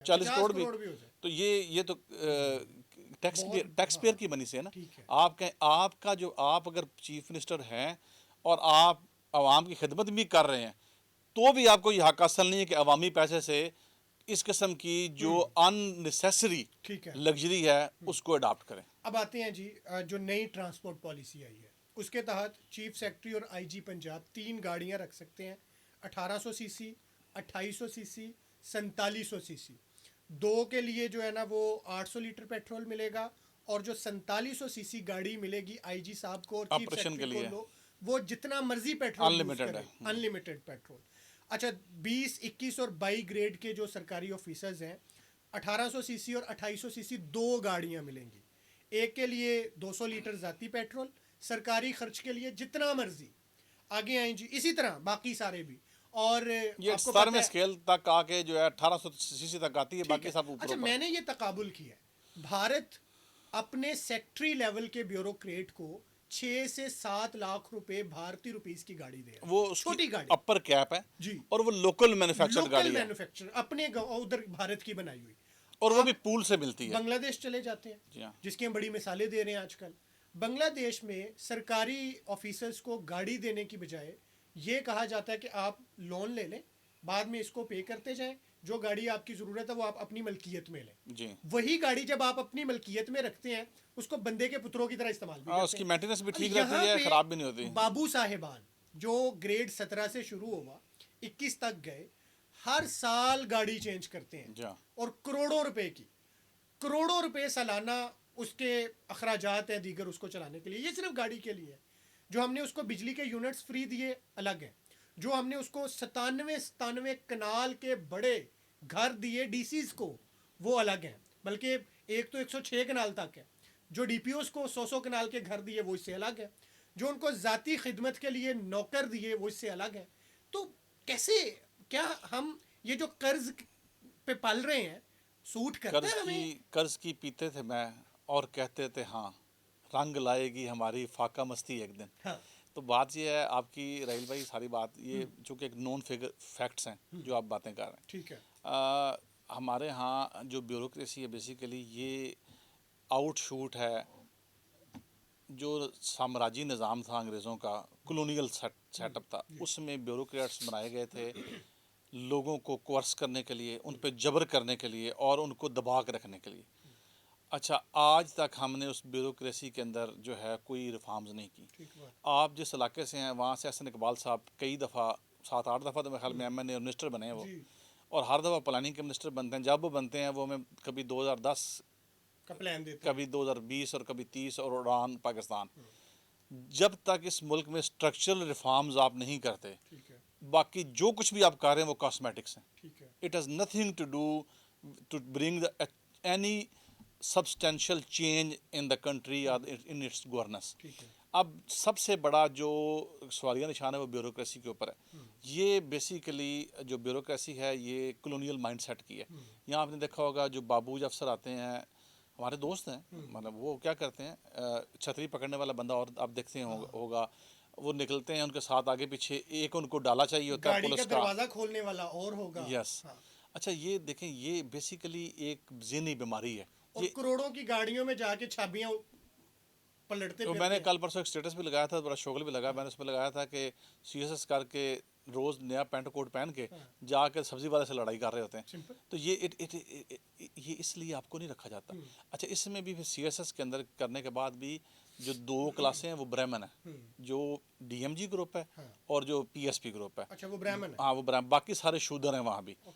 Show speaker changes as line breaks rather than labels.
40 करोड़ भी
हो जाए।
तो ये तो टैक्स पेयर की मनी से है ना।
ठीक है।
आपका जो आप अगर चीफ मिनिस्टर हैं और आप आवाम की खिदमत भी कर रहे हैं तो भी आपको यह हक हासिल नहीं है कि अवामी पैसे से इस किस्म की जो अननेसेसरी
ठीक है।
लग्जरी है उसको अडॉप्ट करें।
अब आते हैं जी, जो नई ट्रांसपोर्ट पॉलिसी आई है उसके तहत चीफ सेक्रेटरी और आईजी पंजाब 3 गाड़ियां रख सकते हैं। 1800 सीसी, 2800 सीसी, 4700 सीसी। दो के लिए जो है ना वो 800 लीटर पेट्रोल मिलेगा, और जो 4700 सीसी गाड़ी मिलेगी आईजी साहब को और चीफ
ऑपरेशन के
सेक्रेटरी को
लिए
लो, वो जितना मर्जी पेट्रोल यूज
अनलिमिटेड
करे,
है।
Unlimited petrol. अच्छा, 20, 21 और 22 ग्रेड के जो सरकारी ऑफिसर्स हैं 1800 सीसी और 2800 सीसी 2 गाड़ियां मिलेंगी। एक के लिए 200 लीटर जाती पेट्रोल, सरकारी खर्च के लिए जितना मर्जी आगे आए जी। इसी तरह बाकी सारे भी। और
ये
आपको
सर
पता
में
है,
स्केल तक आके जो है 1800 सीसी तक आती है,
ठीक
बाकी
है।
सब ऊपर
अच्छा,
ऊपर।
मैंने ये तकाबुल किया है, भारत अपने सेक्रेटरी लेवल के ब्यूरोक्रेट को 6 से 7 लाख रुपए भारतीय रुपीस की गाड़ी दे रहा
वो
है,
उसकी
छोटी गाड़ी
अपर कैप है
जी।
और वो लोकल मैन्युफैक्चर्ड
लोकल
गाड़ी है
मैन्युफैक्चर अपने उधर भारत की बनाई हुई।
और वो भी
आप
पूल से मिलती है।
बांग्लादेश चले जाते हैं,
जी हाँ।
जिसकी हम बड़ी मिसालें दे रहे हैं आजकल। बांग्लादेश में सरकारी ऑफिसर्स को गाड़ी देने की बजाय ये कहा जाता है कि आप लोन ले लें, बाद में इसको पे करते जाएं, जो गाड़ी आपकी ज़रूरत है वो आप अपनी मलकियत में लें।
जी
वही गाड़ी जब आप अपनी मलकियत में रखते हैं उसको बंदे के पुत्रों की तरह इस्तेमाल भी करते
उसकी
हैं।
मेंटेनेंस भी
अब
ठीक
यहाँ
रहती है,
पे
खराब भी नहीं होती।
बाबू साहेबान जो ग्रेड 17 से शुरू हुआ 21 तक गए, हर साल गाड़ी चेंज करते हैं,
जी हाँ।
और करोड़ों रुपए की, करोड़ों रुपए सालाना उसके अखराजात हैं दीगर उसको चलाने के लिए। ये सिर्फ गाड़ी के लिए है। जो हमने उसको बिजली के यूनिट्स फ्री दिए अलग है, जो हमने उसको 97 कनाल के बड़े घर दिए डीसीज को वो अलग हैं, बल्कि एक तो 106 कनाल तक है। जो डीपीओस को 100 कनाल के घर दिए वो इससे अलग है। जो उनको ज़ाती खिदमत के लिए नौकर दिए वो इससे अलग है। तो कैसे, क्या हम ये जो कर्ज पे पल रहे हैं सूट करता है हमें?
कर्ज की पीते थे मैं और कहते थे हाँ रंग लाएगी हमारी फाका मस्ती एक दिन।
हाँ।
तो बात ये है आपकी राहिल भाई, सारी बात ये चूँकि एक नॉन फिगर फैक्ट्स हैं जो आप बातें कर रहे हैं।
ठीक है।
हमारे यहाँ जो ब्यूरोक्रेसी है बेसिकली ये आउटशूट है जो साम्राज्य निज़ाम था अंग्रेज़ों का, कॉलोनियल सेटअप था, उसमें ब्यूरोक्रेट्स बनाए गए थे लोगों को कोर्स करने के लिए, उन पे जबर करने के लिए और उनको दबा के रखने के लिए। अच्छा, आज तक हमने उस ब्यूरोक्रेसी के अंदर जो है कोई रिफॉर्म्स नहीं की। आप जिस इलाके से हैं वहाँ से एहसन इकबाल साहब कई दफ़ा 7-8 दफ़ा तो मेरे ख्याल में MNA और मिनिस्टर बने हैं वो, और हर दफ़ा प्लानिंग के मिनिस्टर बनते हैं। जब वो बनते हैं वो हमें कभी 2010
का प्लान देते,
कभी 2020 और कभी 30 और उड़ान पाकिस्तान। जब तक इस मुल्क में स्ट्रक्चरल रिफॉर्म्स आप नहीं करते,
ठीक है,
बाकी जो कुछ भी आप कर रहे हैं वो कॉस्मेटिक्स हैं।
ठीक है।
It has nothing to do to bring any substantial change in the country और इन इट्स गवर्नेंस।
ठीक है।
अब सबसे बड़ा जो सवालिया निशान है वो ब्यूरोक्रेसी के ऊपर है। ये बेसिकली जो ब्यूरोक्रेसी है ये कॉलोनियल माइंडसेट की है। यहाँ आपने देखा होगा जो बाबूज अफसर आते हैं हमारे दोस्त हैं, मतलब वो क्या करते हैं, छतरी पकड़ने वाला बंदा और आप देखते हैं होगा वो निकलते हैं, उनके साथ आगे पीछे एक उनको डाला चाहिए होता है
गाड़ी का
पुलिस का।
दरवाजा खोलने वाला और होगा।
यस।
हाँ।
अच्छा, ये देखें ये बेसिकली एक ज़हनी बीमारी है।
और करोड़ों की गाड़ियों में जाके चाबियां पलटते
तो
फिरते
मैंने
हैं।
कल परसों एक स्टेटस भी लगाया था, बड़ा शोगल भी लगा, मैंने उसमें लगाया था कि CSS करके रोज़ नया पैंट कोट पहन के जाकर सब्ज़ी वाले से लड़ाई कर रहे होते हैं।
सिंपल।
तो ये इसलिए आपको नहीं रखा जाता। अच्छा, इसमें भी फिर CSS के अंदर करने के बाद भी जो 2 क्लासें हैं वो ब्राह्मण है, जो DMG ग्रुप है और जो PSP ग्रुप है।
अच्छा, वो ब्राह्मण है।
हाँ वो ब्राह्मण, बाकी सारे शूद्र हैं वहाँ भी।